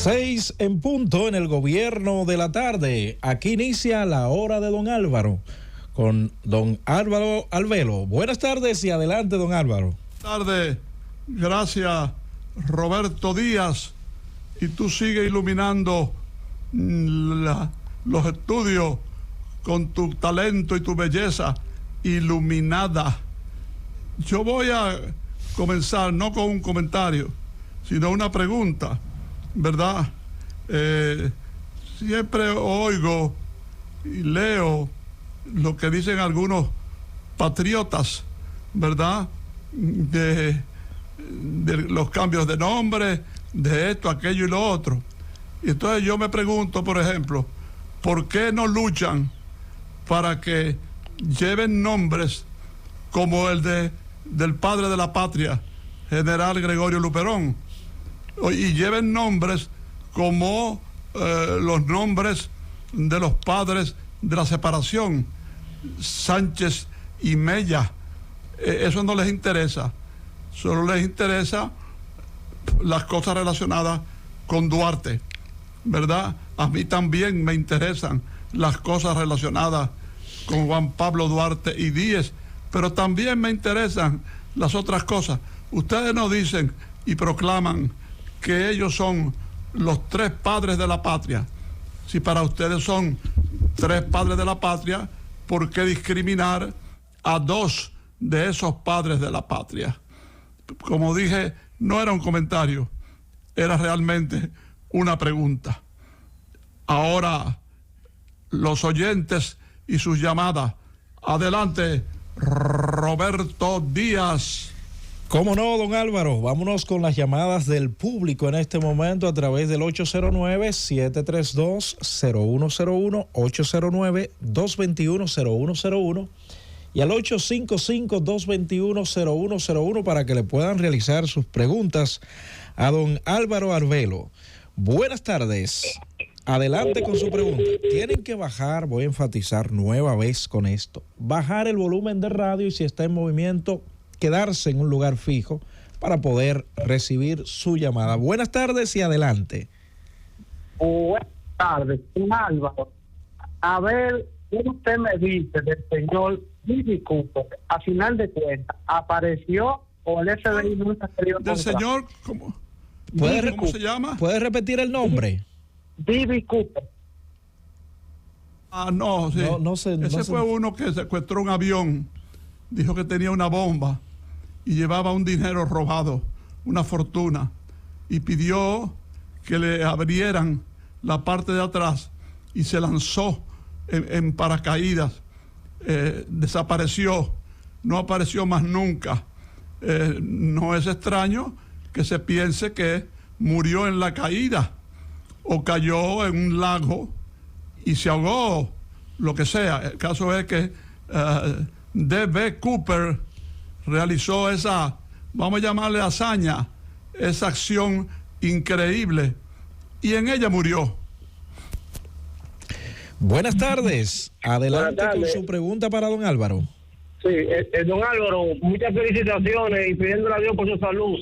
6 en punto en el gobierno de la tarde. Aquí inicia la hora de don Álvaro con don Álvaro Arbelo. Buenas tardes y adelante, don Álvaro. Buenas tardes, gracias Roberto Díaz. Y tú sigues iluminando los estudios con tu talento y tu belleza iluminada. Yo voy a comenzar no con un comentario, sino una pregunta, ¿verdad? Siempre oigo y leo lo que dicen algunos patriotas, ¿verdad? De los cambios de nombre, de esto, aquello y lo otro. Y entonces yo me pregunto, por ejemplo, ¿por qué no luchan para que lleven nombres como el del padre de la patria, general Gregorio Luperón, y lleven nombres como los nombres de los padres de la separación, Sánchez y Mella? Eso no les interesa, solo les interesa las cosas relacionadas con Duarte, ¿verdad? A mí también me interesan las cosas relacionadas con Juan Pablo Duarte y Díez, pero también me interesan las otras cosas. Ustedes nos dicen y proclaman que ellos son los tres padres de la patria. Si para ustedes son tres padres de la patria, ¿por qué discriminar a dos de esos padres de la patria? Como dije, no era un comentario, era realmente una pregunta. Ahora, los oyentes y sus llamadas. Adelante, Roberto Díaz. ¿Cómo no, don Álvaro? Vámonos con las llamadas del público en este momento a través del 809-732-0101, 809-221-0101 y al 855-221-0101 para que le puedan realizar sus preguntas a don Álvaro Arbelo. Buenas tardes. Adelante con su pregunta. Tienen que bajar, voy a enfatizar nueva vez con esto, bajar el volumen de radio y si está en movimiento, quedarse en un lugar fijo para poder recibir su llamada. Buenas tardes y adelante. Buenas tardes, Álvaro. A ver, ¿qué usted me dice del señor Diddy Cooper? A final de cuentas, ¿apareció o el FBI no se querido del encontrar? señor, ¿cómo se llama? ¿Puede repetir el nombre? Diddy Cooper. Ah, no, sí. No sé. Ese fue uno que secuestró un avión, dijo que tenía una bomba y llevaba un dinero robado, una fortuna, y pidió que le abrieran la parte de atrás y se lanzó en paracaídas. Desapareció, no apareció más nunca. No es extraño que se piense que murió en la caída o cayó en un lago y se ahogó, lo que sea. El caso es que D.B. Cooper realizó esa, vamos a llamarle hazaña, esa acción increíble, y en ella murió. Buenas tardes. Adelante Buenas tardes. con su pregunta para don Álvaro. Sí, don Álvaro, muchas felicitaciones y pidiéndole a Dios por su salud,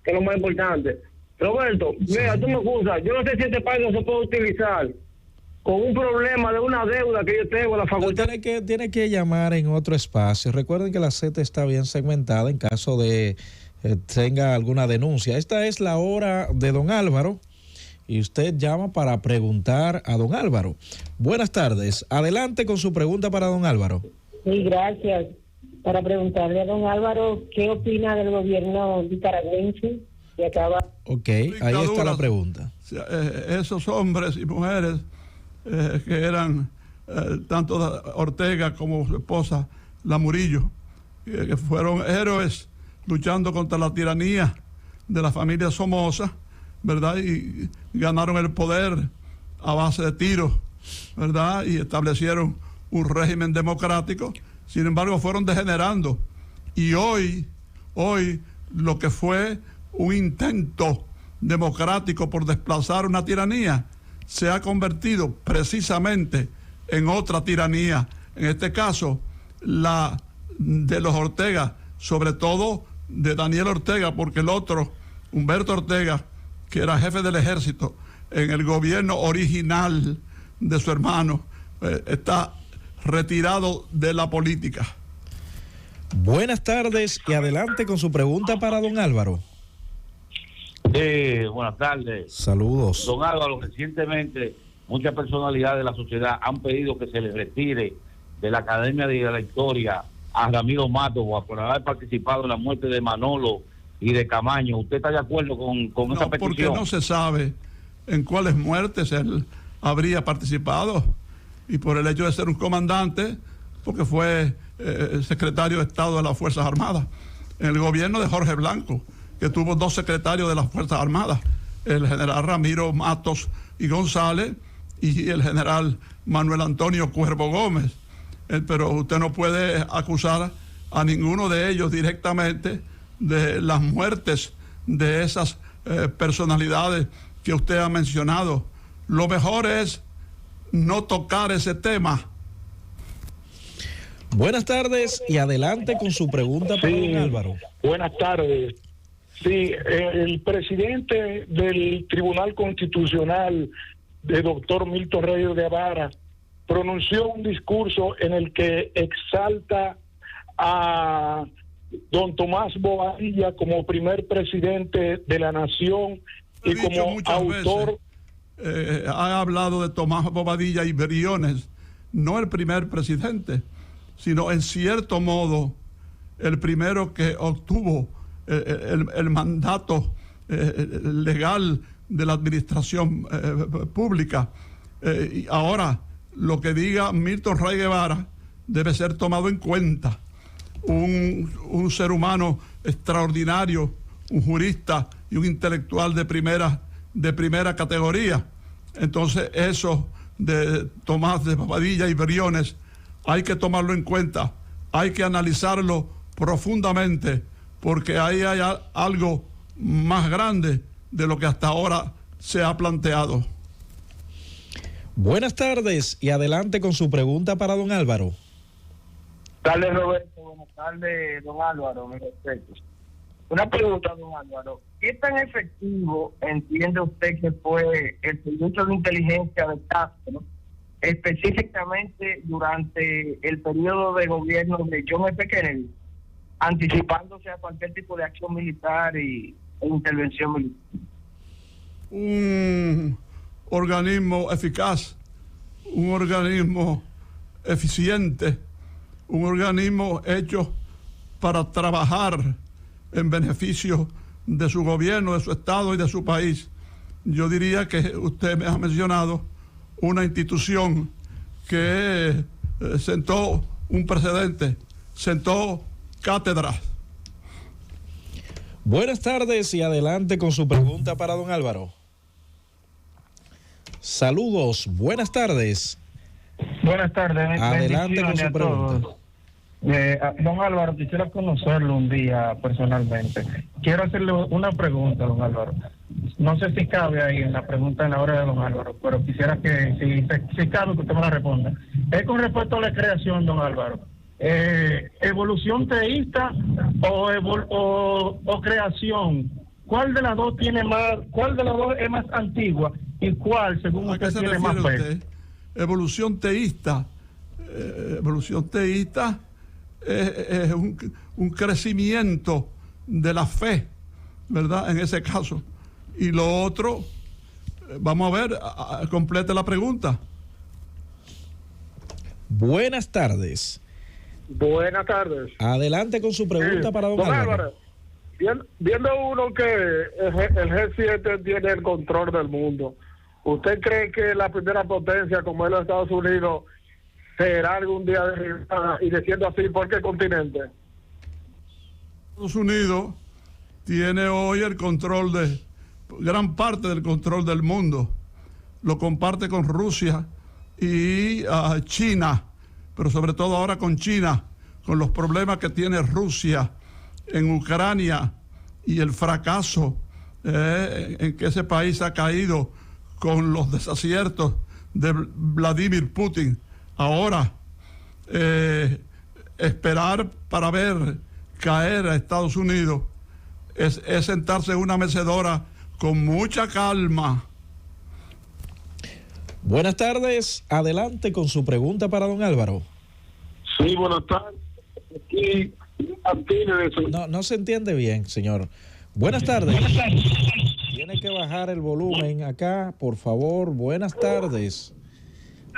que es lo más importante. Roberto, mira, tú me excusas, yo no sé si este país no se puede utilizar con un problema de una deuda que yo tengo en la facultad. Tiene que llamar en otro espacio. Recuerden que la Z está bien segmentada en caso de tenga alguna denuncia. Esta es la hora de don Álvaro y usted llama para preguntar a don Álvaro. Buenas tardes. Adelante con su pregunta para don Álvaro. Sí, gracias. Para preguntarle a don Álvaro, ¿qué opina del gobierno nicaragüense que acaba? Ok, ahí está la pregunta. Esos hombres y mujeres que eran tanto Ortega como su esposa, la Murillo, que fueron héroes luchando contra la tiranía de la familia Somoza, ¿verdad? Y ganaron el poder a base de tiros, ¿verdad? Y establecieron un régimen democrático. Sin embargo, fueron degenerando. Y hoy lo que fue un intento democrático por desplazar una tiranía se ha convertido precisamente en otra tiranía. En este caso, la de los Ortega, sobre todo de Daniel Ortega, porque el otro, Humberto Ortega, que era jefe del ejército, en el gobierno original de su hermano, está retirado de la política. Buenas tardes y adelante con su pregunta para don Álvaro. Buenas tardes. Saludos. Don Álvaro, recientemente muchas personalidades de la sociedad han pedido que se les retire de la Academia de la Historia a Ramiro Matos por haber participado en la muerte de Manolo y de Camaño. ¿Usted está de acuerdo con esa petición? Porque no se sabe en cuáles muertes él habría participado, y por el hecho de ser un comandante, porque fue secretario de Estado de las Fuerzas Armadas en el gobierno de Jorge Blanco, que tuvo 2 secretarios de las Fuerzas Armadas, el general Ramiro Matos y González y el general Manuel Antonio Cuervo Gómez. Pero usted no puede acusar a ninguno de ellos directamente de las muertes de esas personalidades que usted ha mencionado. Lo mejor es no tocar ese tema. Buenas tardes y adelante con su pregunta para don Álvaro. Buenas tardes. Sí, el presidente del Tribunal Constitucional, el doctor Milton Reyes Guevara, pronunció un discurso en el que exalta a don Tomás Bobadilla como primer presidente de la nación y como autor. Ha hablado de Tomás Bobadilla y Briones, no el primer presidente, sino en cierto modo el primero que obtuvo el mandato legal de la administración pública. Y ahora, lo que diga Milton Rey Guevara debe ser tomado en cuenta. Un ser humano extraordinario, un jurista y un intelectual de primera categoría. Entonces, eso de Tomás de Bobadilla y Briones hay que tomarlo en cuenta, hay que analizarlo profundamente, porque ahí hay algo más grande de lo que hasta ahora se ha planteado. Buenas tardes y adelante con su pregunta para don Álvaro. Buenas tardes, Roberto. Buenas tardes, don Álvaro. Mi respeto. Una pregunta, don Álvaro. ¿Qué tan efectivo entiende usted que fue el servicio de inteligencia de Castro, específicamente durante el periodo de gobierno de John F. Kennedy, anticipándose a cualquier tipo de acción militar e intervención militar? Un organismo eficaz, un organismo eficiente, un organismo hecho para trabajar en beneficio de su gobierno, de su estado y de su país. Yo diría que usted me ha mencionado una institución que sentó un precedente, sentó cátedras. Buenas tardes y adelante con su pregunta para don Álvaro. Saludos, buenas tardes. Buenas tardes. Adelante con su pregunta. Don Álvaro, quisiera conocerlo un día personalmente. Quiero hacerle una pregunta, don Álvaro. No sé si cabe ahí en la pregunta en la hora de don Álvaro, pero quisiera que, si cabe, que usted me la responda. Es con respecto a la creación, don Álvaro. ¿Evolución teísta o creación? ¿Cuál de las dos es más antigua y cuál, según usted, tiene más fe? Evolución teísta. Evolución teísta es un crecimiento de la fe, ¿verdad? En ese caso. Y lo otro, vamos a ver, complete la pregunta. Buenas tardes. Buenas tardes. Adelante con su pregunta para don Álvaro. Viendo uno que el G7 tiene el control del mundo, ¿usted cree que la primera potencia como es los Estados Unidos será algún día derribada? Y diciendo así, ¿por qué continente? Estados Unidos tiene hoy el control de gran parte del control del mundo. Lo comparte con Rusia y China, pero sobre todo ahora con China, con los problemas que tiene Rusia en Ucrania y el fracaso en que ese país ha caído con los desaciertos de Vladimir Putin. Ahora, esperar para ver caer a Estados Unidos es sentarse en una mecedora con mucha calma Buenas tardes, adelante con su pregunta para don Álvaro. Sí, buenas tardes. Aquí, No se entiende bien, señor. Buenas tardes. Tiene que bajar el volumen acá, por favor. Buenas tardes.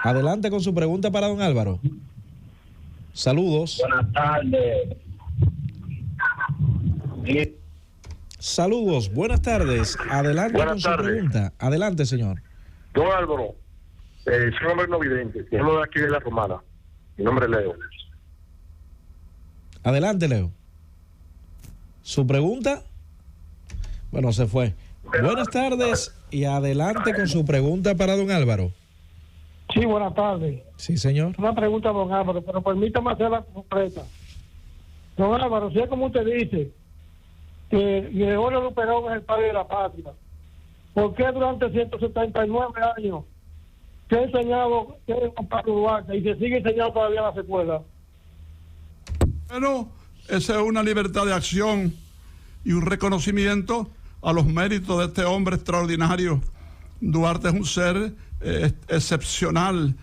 Adelante con su pregunta para don Álvaro. Saludos. Buenas tardes. Saludos, buenas tardes. Adelante Buenas con su tardes. pregunta. Adelante, señor. Don Álvaro, soy un hombre no vidente, hablo de aquí de La Romana. Mi nombre es Leo. Adelante, Leo. ¿Su pregunta? Bueno, se fue. Buenas tardes y adelante con su pregunta para don Álvaro. Sí, buenas tardes. Sí, señor. Una pregunta a don Álvaro, pero permítame hacerla completa. Don Álvaro, si es como usted dice, que Gregorio Luperón es el padre de la patria, ¿por qué durante 179 años se ha enseñado que es Juan Pablo Duarte y se sigue enseñando todavía la secuela? Bueno, esa es una libertad de acción y un reconocimiento a los méritos de este hombre extraordinario. Duarte es un ser excepcional,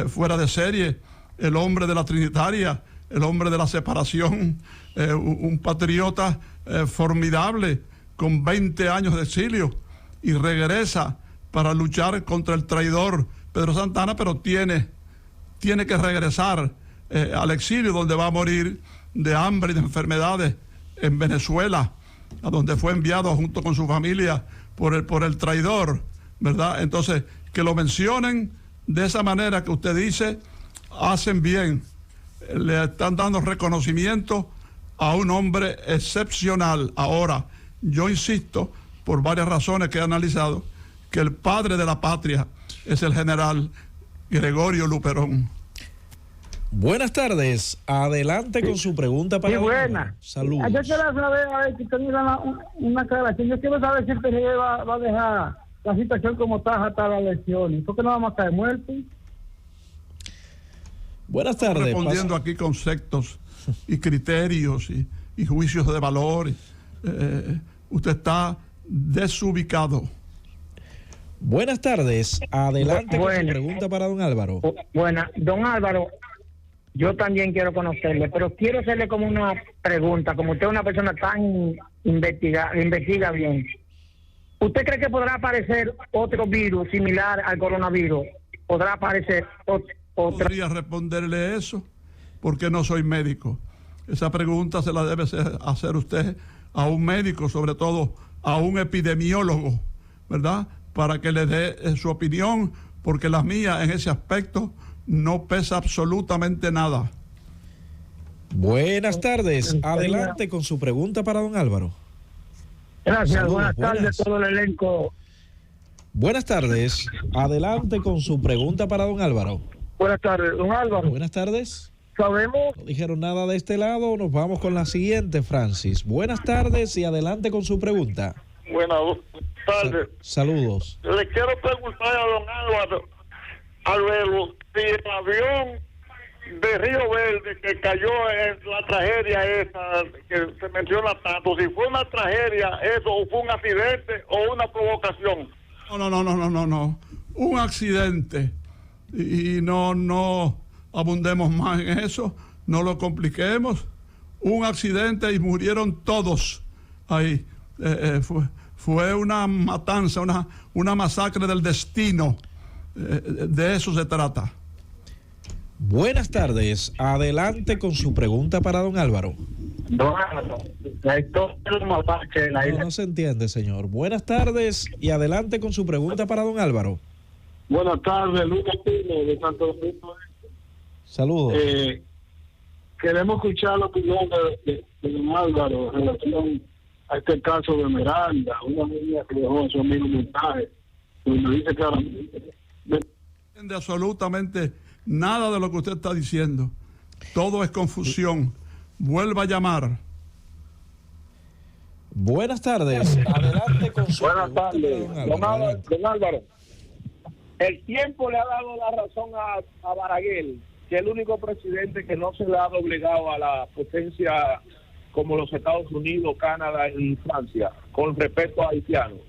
fuera de serie, el hombre de la Trinitaria, el hombre de la separación, un patriota formidable, con 20 años de exilio, y regresa para luchar contra el traidor Pedro Santana, pero tiene que regresar al exilio, donde va a morir de hambre y de enfermedades en Venezuela, a donde fue enviado junto con su familia por el traidor, ¿verdad? Entonces, que lo mencionen de esa manera que usted dice, hacen bien, le están dando reconocimiento a un hombre excepcional. Ahora, yo insisto, por varias razones que he analizado, que el padre de la patria es el general Gregorio Luperón. Buenas tardes, adelante con su pregunta para don Álvaro. Yo Saludos. quiero saber, a ver, si tenía una aclaración. Yo quiero saber si el PRD va a dejar la situación como está hasta las elecciones. ¿Por qué no vamos a caer muertos? Buenas tardes. Respondiendo aquí conceptos y criterios y juicios de valor. Usted está desubicado. Buenas tardes, adelante con su Bueno. pregunta para don Álvaro. Buena, don Álvaro, yo también quiero conocerle, pero quiero hacerle como una pregunta, como usted es una persona tan investiga bien. ¿Usted cree que podrá aparecer otro virus similar al coronavirus? ¿Podrá aparecer otra? Podría responderle eso, porque no soy médico. Esa pregunta se la debe hacer usted a un médico, sobre todo a un epidemiólogo, ¿verdad? Para que le dé su opinión, porque la mía en ese aspecto no pesa absolutamente nada. Buenas tardes, adelante con su pregunta para don Álvaro. Gracias, Saludos, buenas tardes buenas. a todo el elenco. Buenas tardes, adelante con su pregunta para don Álvaro. Buenas tardes, don Álvaro. Buenas tardes. Sabemos, No dijeron nada de este lado, nos vamos con la siguiente, Francis. Buenas tardes y adelante con su pregunta. Buenas tardes. Saludos. Le quiero preguntar a don Álvaro Albelo si el avión de Río Verde que cayó en la tragedia esa que se menciona tanto, si fue una tragedia eso, o fue un accidente o una provocación. No. Un accidente. Y no abundemos más en eso, no lo compliquemos. Un accidente y murieron todos ahí. Fue una matanza, una masacre del destino. De eso se trata. Buenas tardes, adelante con su pregunta para don Álvaro. Don Álvaro, la historia de los mapaches de la isla. No se entiende, señor. Buenas tardes y adelante con su pregunta para don Álvaro. Buenas tardes, Luis Castillo de Santo Domingo. Saludos. Queremos escuchar la opinión de don Álvaro en relación a este caso de Esmeralda, una niña que dejó a su amigo un mensaje, donde dice claramente. No entiende absolutamente nada de lo que usted está diciendo. Todo es confusión. Vuelva a llamar. Buenas tardes, adelante con su Buenas pregunta tardes, para don Álvaro. Adelante. don Álvaro. El tiempo le ha dado la razón a Baraguer, que es el único presidente que no se le ha doblegado a la potencia como los Estados Unidos, Canadá y Francia, con respecto a haitianos.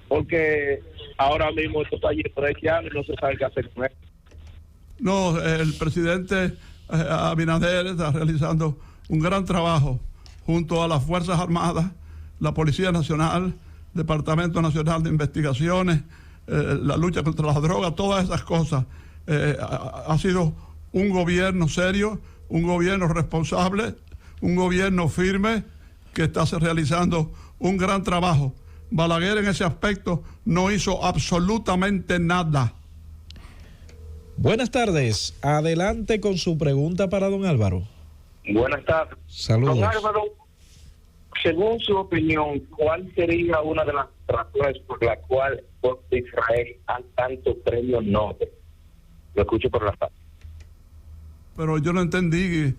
Porque ahora mismo esto está allí preciado y no se sabe qué hacer con él. No, el presidente Abinader está realizando un gran trabajo junto a las Fuerzas Armadas, la Policía Nacional, Departamento Nacional de Investigaciones, la lucha contra las drogas, todas esas cosas. Ha sido un gobierno serio, un gobierno responsable, un gobierno firme que está realizando un gran trabajo. Balaguer en ese aspecto no hizo absolutamente nada. Buenas tardes. Adelante con su pregunta para don Álvaro. Buenas tardes. Saludos. Don Álvaro, según su opinión, ¿cuál sería una de las razones por la cual Israel ha tanto premios Nobel? Lo escucho por la tarde. Pero yo no entendí,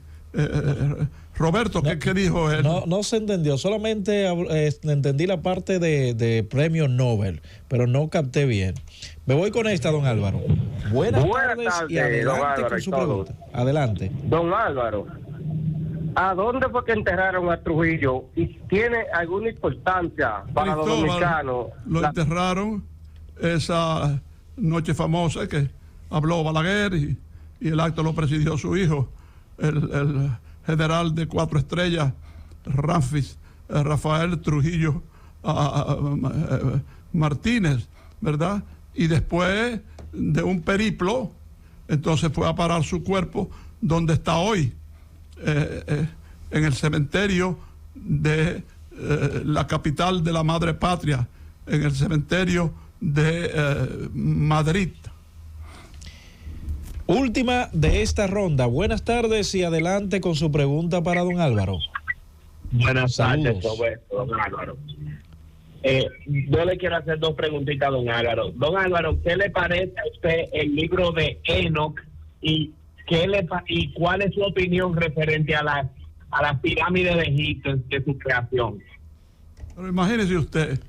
Roberto, ¿qué dijo él? No se entendió, solamente entendí la parte de premio Nobel, pero no capté bien. Me voy con esta, don Álvaro. Buenas tardes y adelante con su pregunta. Adelante. Don Álvaro, ¿a dónde fue que enterraron a Trujillo? ¿Y tiene alguna importancia para los dominicanos? Lo enterraron esa noche famosa que habló Balaguer y el acto lo presidió su hijo, el general de 4 estrellas, Rafael Trujillo Martínez, ¿verdad? Y después de un periplo, entonces fue a parar su cuerpo donde está hoy, en el cementerio de la capital de la madre patria, en el cementerio de Madrid. Última de esta ronda. Buenas tardes y adelante con su pregunta para don Álvaro. Buenas Saludos. tardes, Roberto, don Álvaro. Yo le quiero hacer 2 preguntitas a don Álvaro. Don Álvaro, ¿qué le parece a usted el libro de Enoch y cuál es su opinión referente a las pirámides de Egipto, de su creación? Pero imagínese usted,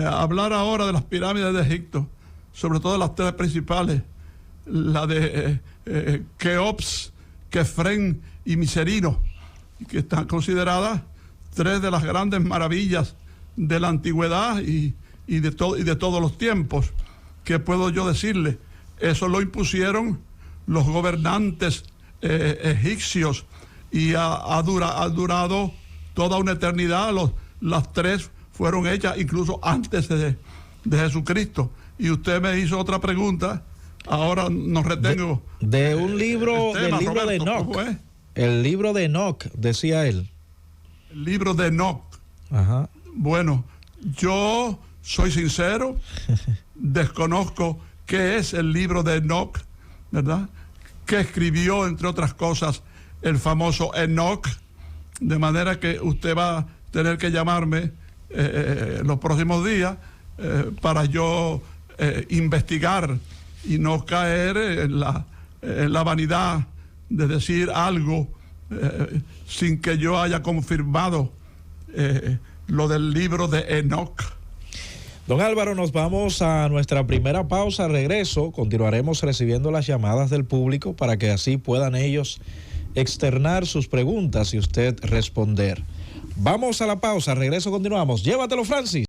hablar ahora de las pirámides de Egipto, sobre todo las 3 principales, la de Keops, Kefren y Miserino, que están consideradas 3 de las grandes maravillas de la antigüedad y de todos los tiempos. ¿Qué puedo yo decirle? Eso lo impusieron los gobernantes egipcios y ha durado toda una eternidad. Las 3 fueron hechas incluso antes de Jesucristo. Y usted me hizo otra pregunta. Ahora nos retengo. De un libro, del libro Roberto, de Enoch. El libro de Enoch, decía él. El libro de Enoch. Ajá. Bueno, yo soy sincero, desconozco qué es el libro de Enoch, ¿verdad? Que escribió, entre otras cosas, el famoso Enoch, de manera que usted va a tener que llamarme los próximos días para yo investigar y no caer en la vanidad de decir algo sin que yo haya confirmado lo del libro de Enoch. Don Álvaro, nos vamos a nuestra primera pausa. Al regreso continuaremos recibiendo las llamadas del público para que así puedan ellos externar sus preguntas y usted responder. Vamos a la pausa, al regreso continuamos. Llévatelo, Francis.